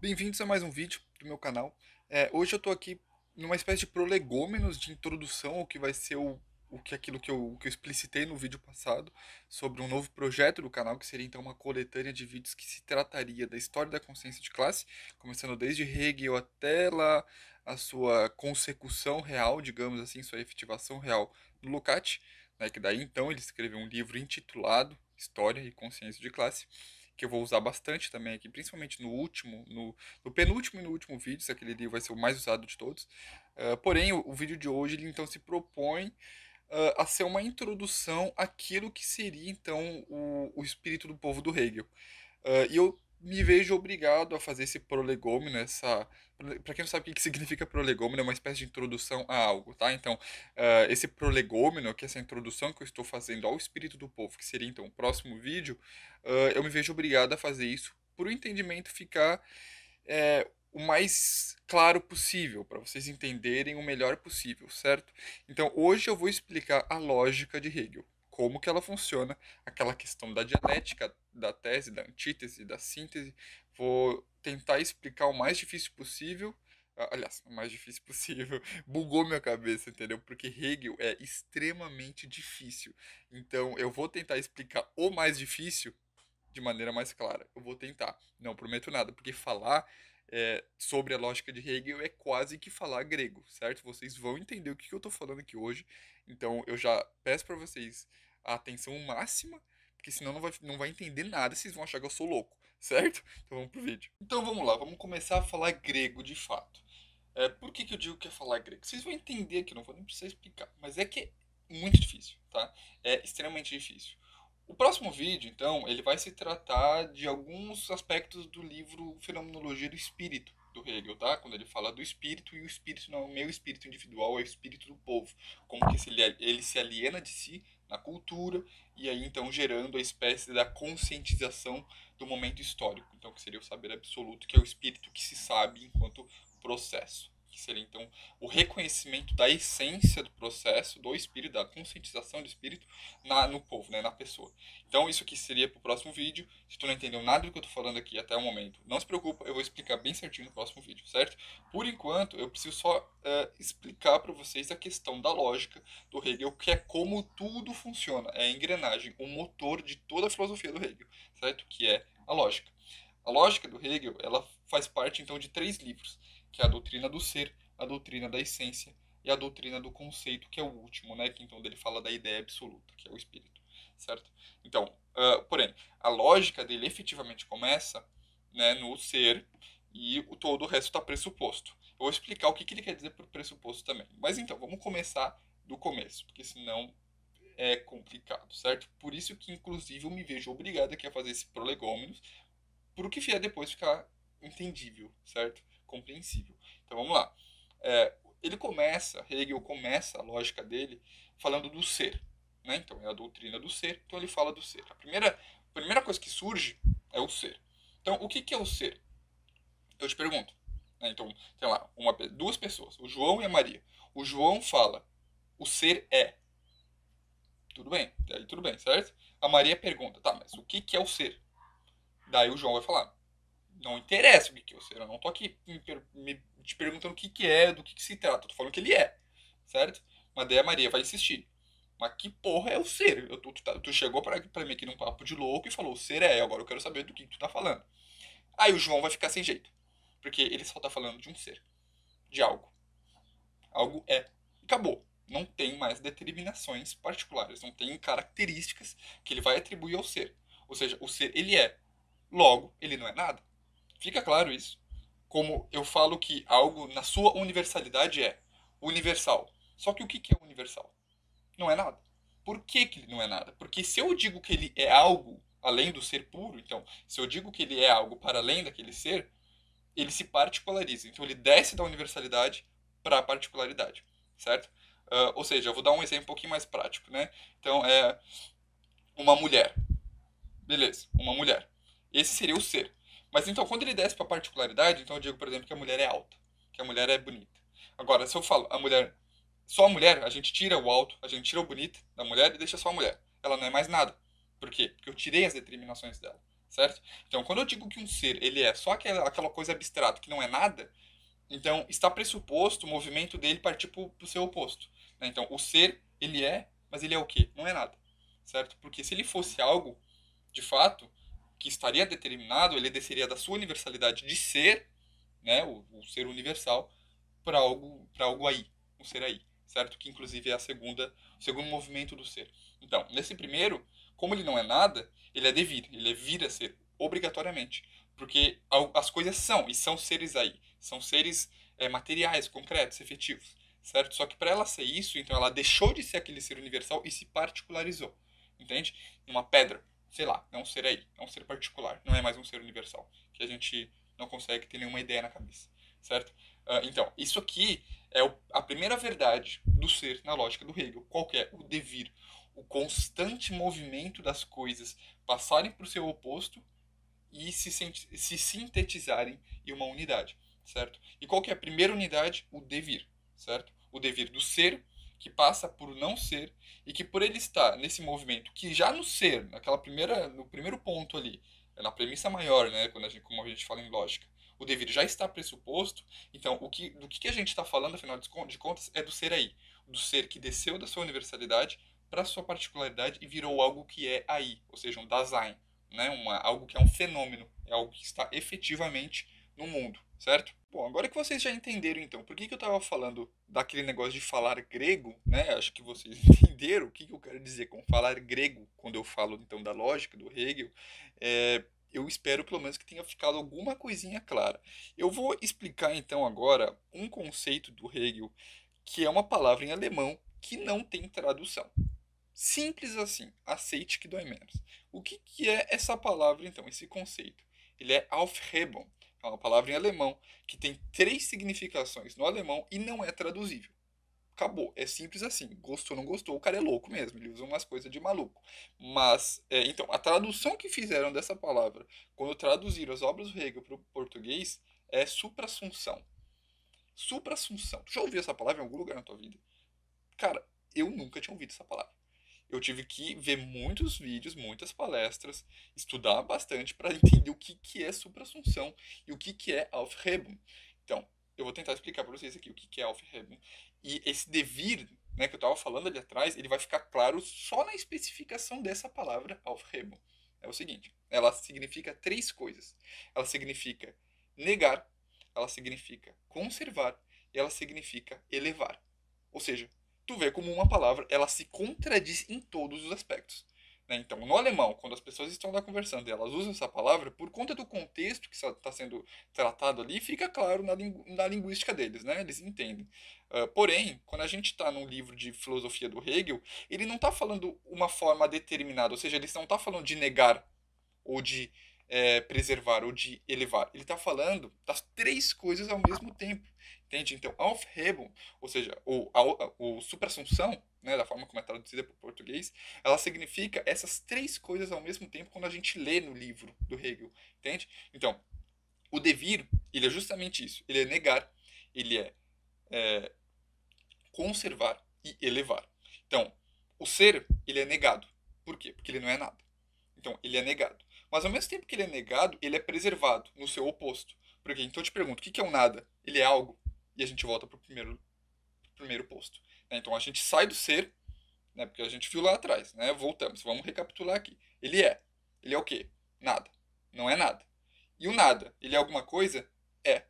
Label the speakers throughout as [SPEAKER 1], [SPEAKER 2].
[SPEAKER 1] Bem-vindos a mais um vídeo do meu canal. Hoje eu tô aqui numa espécie de prolegômenos de introdução ao que vai ser aquilo que eu explicitei no vídeo passado sobre um novo projeto do canal, que seria então uma coletânea de vídeos que se trataria da história da consciência de classe, começando desde Hegel até lá a sua consecução real, digamos assim, sua efetivação real no Lukács, né, que daí então ele escreveu um livro intitulado História e Consciência de Classe, que eu vou usar bastante também aqui, principalmente no penúltimo e no último vídeo, se aquele livro vai ser o mais usado de todos. Porém, o vídeo de hoje ele então se propõe a ser uma introdução àquilo que seria então o espírito do povo do Hegel. E eu me vejo obrigado a fazer esse prolegômeno, essa. Para quem não sabe o que significa prolegômeno, é uma espécie de introdução a algo, tá? Então, esse prolegômeno, que é essa introdução que eu estou fazendo ao espírito do povo, que seria então o próximo vídeo, eu me vejo obrigado a fazer isso para o entendimento ficar o mais claro possível, para vocês entenderem o melhor possível, certo? Então, hoje eu vou explicar a lógica de Hegel, como que ela funciona, aquela questão da dialética, da tese, da antítese, da síntese. Vou tentar explicar o mais difícil possível. Aliás, o mais difícil possível. Bugou minha cabeça, entendeu? Porque Hegel é extremamente difícil. Então, eu vou tentar explicar o mais difícil de maneira mais clara. Eu vou tentar. Não prometo nada, porque falar sobre a lógica de Hegel é quase que falar grego, certo? Vocês vão entender o que eu estou falando aqui hoje. Então eu já peço para vocês a atenção máxima, porque senão não vai entender nada, vocês vão achar que eu sou louco, certo? Então vamos pro vídeo. Então vamos lá, vamos começar a falar grego de fato. Por que eu digo que é falar grego? Vocês vão entender aqui, não vou nem precisar explicar, mas é que é muito difícil, tá? É extremamente difícil. O próximo vídeo, então, ele vai se tratar de alguns aspectos do livro Fenomenologia do Espírito, do Hegel, tá? Quando ele fala do espírito, e o espírito não é o meu espírito individual, é o espírito do povo. Como que ele se aliena de si na cultura, e aí, então, gerando a espécie da conscientização do momento histórico. Então, que seria o saber absoluto, que é o espírito que se sabe enquanto processo, que seria então o reconhecimento da essência do processo, do espírito, da conscientização do espírito no povo, né, na pessoa. Então isso aqui seria para o próximo vídeo. Se tu não entendeu nada do que eu estou falando aqui até o momento, não se preocupa, eu vou explicar bem certinho no próximo vídeo, certo? Por enquanto, eu preciso só explicar para vocês a questão da lógica do Hegel, que é como tudo funciona, é a engrenagem, o motor de toda a filosofia do Hegel, certo? Que é a lógica. A lógica do Hegel, ela faz parte então de três livros, que é a doutrina do ser, a doutrina da essência e a doutrina do conceito, que é o último, né? Que então ele fala da ideia absoluta, que é o espírito, certo? Então, porém, a lógica dele efetivamente começa, né, no ser e todo o resto está pressuposto. Eu vou explicar o que ele quer dizer por pressuposto também. Mas então, vamos começar do começo, porque senão é complicado, certo? Por isso que, inclusive, eu me vejo obrigado aqui a fazer esse prolegômenos, para o que vier depois ficar entendível, certo? Compreensível. Então vamos lá. Hegel começa a lógica dele falando do ser. Né? Então é a doutrina do ser, então ele fala do ser. A primeira coisa que surge é o ser. Então o que é o ser? Eu te pergunto. Né? Então tem lá duas pessoas, o João e a Maria. O João fala, o ser é. Tudo bem, daí tudo bem, certo? A Maria pergunta, tá, mas o que é o ser? Daí o João vai falar, não interessa o que é o ser, eu não tô aqui te perguntando o que é, do que se trata, eu tô falando que ele é, certo? Mas daí a Maria vai insistir. Mas que porra é o ser? Tu chegou pra mim aqui num papo de louco e falou, o ser é, agora eu quero saber do que tu tá falando. Aí o João vai ficar sem jeito, porque ele só tá falando de um ser, de algo. Algo é. Acabou. Não tem mais determinações particulares, não tem características que ele vai atribuir ao ser. Ou seja, o ser ele é. Logo, ele não é nada. Fica claro isso. Como eu falo que algo na sua universalidade é universal. Só que o que é universal? Não é nada. Por que ele não é nada? Porque se eu digo que ele é algo além do ser puro, então, se eu digo que ele é algo para além daquele ser, ele se particulariza. Então, ele desce da universalidade para a particularidade, certo? Ou seja, eu vou dar um exemplo um pouquinho mais prático, né? Então, é uma mulher. Beleza, uma mulher. Esse seria o ser. Mas então, quando ele desce para particularidade, então eu digo, por exemplo, que a mulher é alta, que a mulher é bonita. Agora, se eu falo a mulher, só a mulher, a gente tira o alto, a gente tira o bonito da mulher e deixa só a mulher. Ela não é mais nada. Por quê? Porque eu tirei as determinações dela, certo? Então, quando eu digo que um ser ele é só aquela coisa abstrata que não é nada, então está pressuposto o movimento dele partir para o seu oposto, né? Então, o ser ele é, mas ele é o quê? Não é nada, certo? Porque se ele fosse algo de fato que estaria determinado, ele desceria da sua universalidade de ser, né, o ser universal, para algo aí, um ser aí, certo? Que inclusive é o segundo movimento do ser. Então, nesse primeiro, como ele não é nada, ele é devir, ele é vir a ser, obrigatoriamente. Porque as coisas são, e são seres aí, são seres materiais, concretos, efetivos, certo? Só que para ela ser isso, então ela deixou de ser aquele ser universal e se particularizou, entende? Uma pedra, sei lá, é um ser aí, é um ser particular, não é mais um ser universal, que a gente não consegue ter nenhuma ideia na cabeça, certo? Então, isso aqui é a primeira verdade do ser na lógica do Hegel. Qual que é? O devir. O constante movimento das coisas passarem para o seu oposto e se sintetizarem em uma unidade, certo? E qual que é a primeira unidade? O devir, certo? O devir do ser, que passa por não ser, e que por ele estar nesse movimento, que já no ser, no primeiro ponto ali, na premissa maior, né, como a gente fala em lógica, o devir já está pressuposto, então do que a gente está falando, afinal de contas, é do ser aí, do ser que desceu da sua universalidade para a sua particularidade e virou algo que é aí, ou seja, um Dasein, né? Algo que é um fenômeno, é algo que está efetivamente no mundo, certo? Bom, agora que vocês já entenderam então por que eu estava falando daquele negócio de falar grego, né? Acho que vocês entenderam o que eu quero dizer com falar grego quando eu falo então da lógica do Hegel. Eu espero pelo menos que tenha ficado alguma coisinha clara. Eu vou explicar então agora um conceito do Hegel que é uma palavra em alemão que não tem tradução. Simples assim, aceite que dói menos. O que é essa palavra então, esse conceito? Ele é Aufhebung, é uma palavra em alemão que tem três significações no alemão e não é traduzível. Acabou, é simples assim. Gostou, não gostou, o cara é louco mesmo, ele usa umas coisas de maluco. Mas, então, a tradução que fizeram dessa palavra, quando traduziram as obras do Hegel para o português, é suprassunção. Suprassunção. Tu já ouviu essa palavra em algum lugar na tua vida? Cara, eu nunca tinha ouvido essa palavra. Eu tive que ver muitos vídeos, muitas palestras, estudar bastante para entender que é suprassunção e que é Aufhebung. Então, eu vou tentar explicar para vocês aqui o que é Aufhebung. E esse devir, né, que eu estava falando ali atrás, ele vai ficar claro só na especificação dessa palavra Aufhebung. É o seguinte, ela significa três coisas. Ela significa negar, ela significa conservar e ela significa elevar. Ou seja, tu vê como uma palavra ela se contradiz em todos os aspectos. Né? Então, no alemão, quando as pessoas estão lá conversando e elas usam essa palavra, por conta do contexto que está sendo tratado ali, fica claro na linguística deles, né? Eles entendem. Porém, quando a gente está num livro de filosofia do Hegel, ele não está falando uma forma determinada, ou seja, ele não está falando de negar ou de preservar ou de elevar. Ele está falando das três coisas ao mesmo tempo. Entende? Então, Aufhebung, ou seja, o suprassunção, né, da forma como é traduzida para o português, ela significa essas três coisas ao mesmo tempo quando a gente lê no livro do Hegel. Entende? Então, o devir, ele é justamente isso. Ele é negar, ele é conservar e elevar. Então, o ser, ele é negado. Por quê? Porque ele não é nada. Então, ele é negado. Mas ao mesmo tempo que ele é negado, ele é preservado no seu oposto. Porque então eu te pergunto, o que é o nada? Ele é algo. E a gente volta para o primeiro posto. Então a gente sai do ser, né, porque a gente viu lá atrás, né? Voltamos, vamos recapitular aqui. Ele é. Ele é o quê? Nada. Não é nada. E o nada, ele é alguma coisa? É.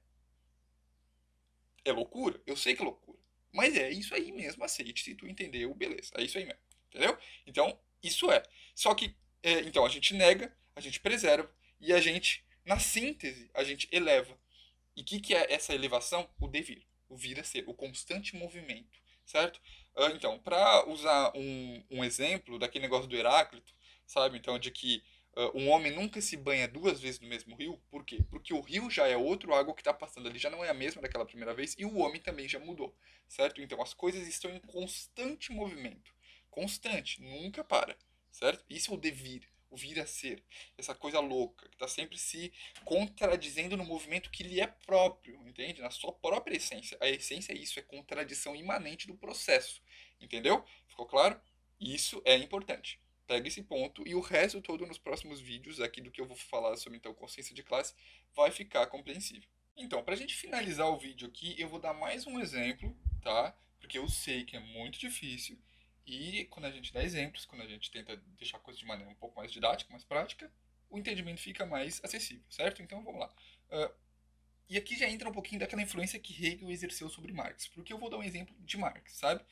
[SPEAKER 1] É loucura? Eu sei que é loucura. Mas é isso aí mesmo, aceite. Se tu entendeu, beleza. É isso aí mesmo. Entendeu? Então, isso é. Só que, então, a gente nega, a gente preserva e a gente, na síntese, a gente eleva. E o que é essa elevação? O devir. O vir a ser, o constante movimento. Certo? Então, para usar um exemplo daquele negócio do Heráclito, sabe? Então, de que um homem nunca se banha duas vezes no mesmo rio. Por quê? Porque o rio já é outro, a água que está passando ali já não é a mesma daquela primeira vez e o homem também já mudou, certo? Então as coisas estão em constante movimento, constante, nunca para, certo? Isso é o devir, o vir a ser, essa coisa louca que está sempre se contradizendo no movimento que lhe é próprio, entende? Na sua própria essência. A essência é isso, é contradição imanente do processo, entendeu? Ficou claro? Isso é importante. Pega esse ponto e o resto todo nos próximos vídeos aqui do que eu vou falar sobre então consciência de classe vai ficar compreensível. Então, para a gente finalizar o vídeo aqui, eu vou dar mais um exemplo, tá? Porque eu sei que é muito difícil e quando a gente dá exemplos, quando a gente tenta deixar a coisa de maneira um pouco mais didática, mais prática, o entendimento fica mais acessível, certo? Então vamos lá. E aqui já entra um pouquinho daquela influência que Hegel exerceu sobre Marx, porque eu vou dar um exemplo de Marx, sabe?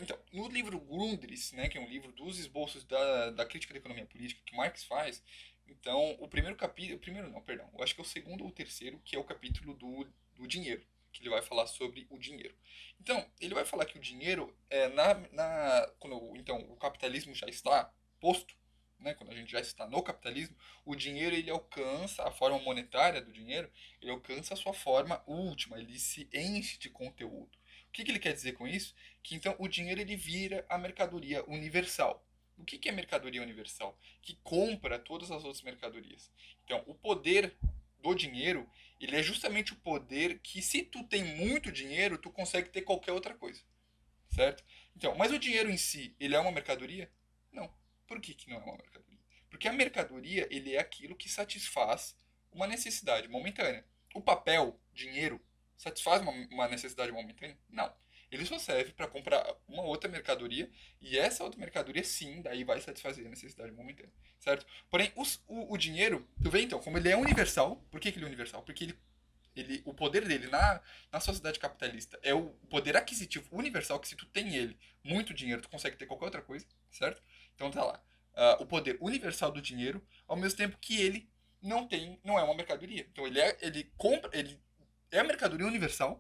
[SPEAKER 1] Então, no livro Grundrisse, né, que é um livro dos esboços da crítica da economia política que Marx faz, então, o primeiro capítulo, o primeiro não, perdão, eu acho que é o segundo ou o terceiro, que é o capítulo do dinheiro, que ele vai falar sobre o dinheiro. Então, ele vai falar que o dinheiro, quando então, o capitalismo já está posto, né, quando a gente já está no capitalismo, o dinheiro ele alcança, a forma monetária do dinheiro, ele alcança a sua forma última, ele se enche de conteúdo. O que ele quer dizer com isso? Que então o dinheiro ele vira a mercadoria universal. O que é mercadoria universal? Que compra todas as outras mercadorias. Então, o poder do dinheiro, ele é justamente o poder que se tu tem muito dinheiro, tu consegue ter qualquer outra coisa, certo? Então, mas o dinheiro em si, ele é uma mercadoria? Não. Por que não é uma mercadoria? Porque a mercadoria, ele é aquilo que satisfaz uma necessidade momentânea. O papel, dinheiro, satisfaz uma necessidade momentânea? Não. Ele só serve para comprar uma outra mercadoria e essa outra mercadoria, sim, daí vai satisfazer a necessidade momentânea, certo? Porém, o dinheiro, tu vê então, como ele é universal, por que ele é universal? Porque o poder dele na sociedade capitalista é o poder aquisitivo universal, que se tu tem ele, muito dinheiro, tu consegue ter qualquer outra coisa, certo? Então tá lá. O poder universal do dinheiro, ao mesmo tempo que ele não é uma mercadoria. Então ele é a mercadoria universal,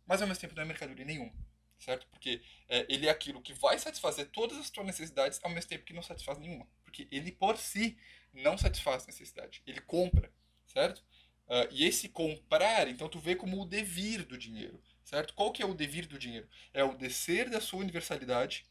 [SPEAKER 1] mas ao mesmo tempo não é mercadoria nenhuma, certo? Porque ele é aquilo que vai satisfazer todas as tuas necessidades ao mesmo tempo que não satisfaz nenhuma. Porque ele por si não satisfaz necessidade. Ele compra, certo? E esse comprar, então tu vê como o devir do dinheiro, certo? Qual que é o devir do dinheiro? É o descer da sua universalidade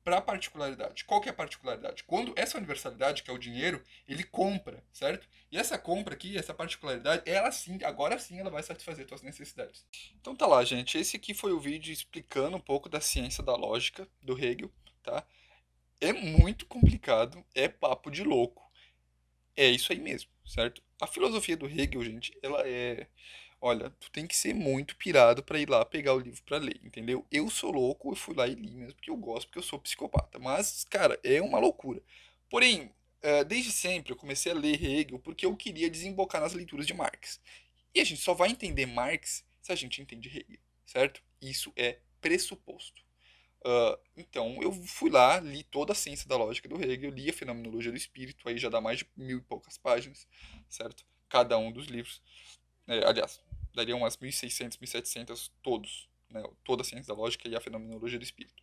[SPEAKER 1] para a particularidade. Qual que é a particularidade? Quando essa universalidade, que é o dinheiro, ele compra, certo? E essa compra aqui, essa particularidade, ela sim, agora sim, ela vai satisfazer suas necessidades. Então tá lá, gente. Esse aqui foi o vídeo explicando um pouco da ciência da lógica do Hegel, tá? É muito complicado, é papo de louco. É isso aí mesmo, certo? A filosofia do Hegel, gente, ela é. Olha, tu tem que ser muito pirado pra ir lá pegar o livro pra ler, entendeu? Eu sou louco, eu fui lá e li mesmo porque eu gosto, porque eu sou psicopata. Mas, cara, é uma loucura. Porém, desde sempre eu comecei a ler Hegel porque eu queria desembocar nas leituras de Marx. E a gente só vai entender Marx se a gente entende Hegel, certo? Isso é pressuposto. Então, eu fui lá, li toda a ciência da lógica do Hegel, li a Fenomenologia do Espírito, aí já dá mais de 1000 e poucas páginas, certo? Cada um dos livros. Aliás, daria umas 1600, 1700 todos, né? Toda a ciência da lógica e a Fenomenologia do Espírito.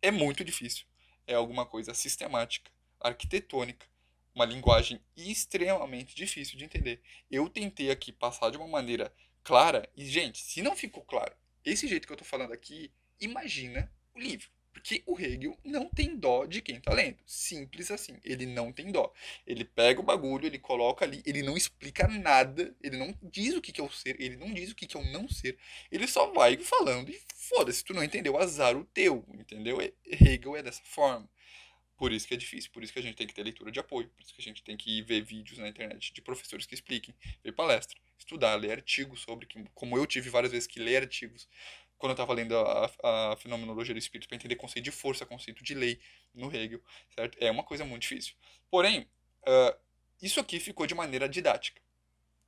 [SPEAKER 1] É muito difícil. É alguma coisa sistemática, arquitetônica, uma linguagem extremamente difícil de entender. Eu tentei aqui passar de uma maneira clara e, gente, se não ficou claro esse jeito que eu tô falando aqui, imagina o livro. Porque o Hegel não tem dó de quem tá lendo. Simples assim. Ele não tem dó. Ele pega o bagulho, ele coloca ali, ele não explica nada, ele não diz o que que é o ser, ele não diz o que que é o não ser. Ele só vai falando e foda-se, tu não entendeu, azar o teu, entendeu? Hegel é dessa forma. Por isso que é difícil, por isso que a gente tem que ter leitura de apoio, por isso que a gente tem que ver vídeos na internet de professores que expliquem, ver palestra, estudar, ler artigos sobre, como eu tive várias vezes que ler artigos quando eu estava lendo a Fenomenologia do Espírito para entender conceito de força, conceito de lei no Hegel, certo? É uma coisa muito difícil. Porém, isso aqui ficou de maneira didática.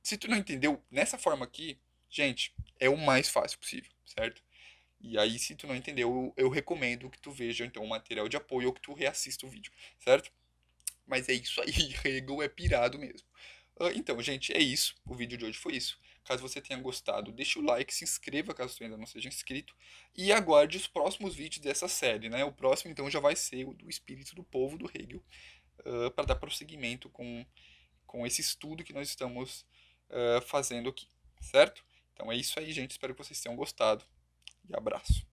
[SPEAKER 1] Se tu não entendeu nessa forma aqui, gente, é o mais fácil possível, certo? E aí, se tu não entendeu, eu recomendo que tu veja então o material de apoio ou que tu reassista o vídeo, certo? Mas é isso aí, Hegel é pirado mesmo. Então, gente, é isso. O vídeo de hoje foi isso. Caso você tenha gostado, deixa o like, se inscreva caso você ainda não seja inscrito e aguarde os próximos vídeos dessa série, né? O próximo então já vai ser o do Espírito do Povo do Hegel, para dar prosseguimento com esse estudo que nós estamos fazendo aqui, certo? Então é isso aí, gente. Espero que vocês tenham gostado e abraço.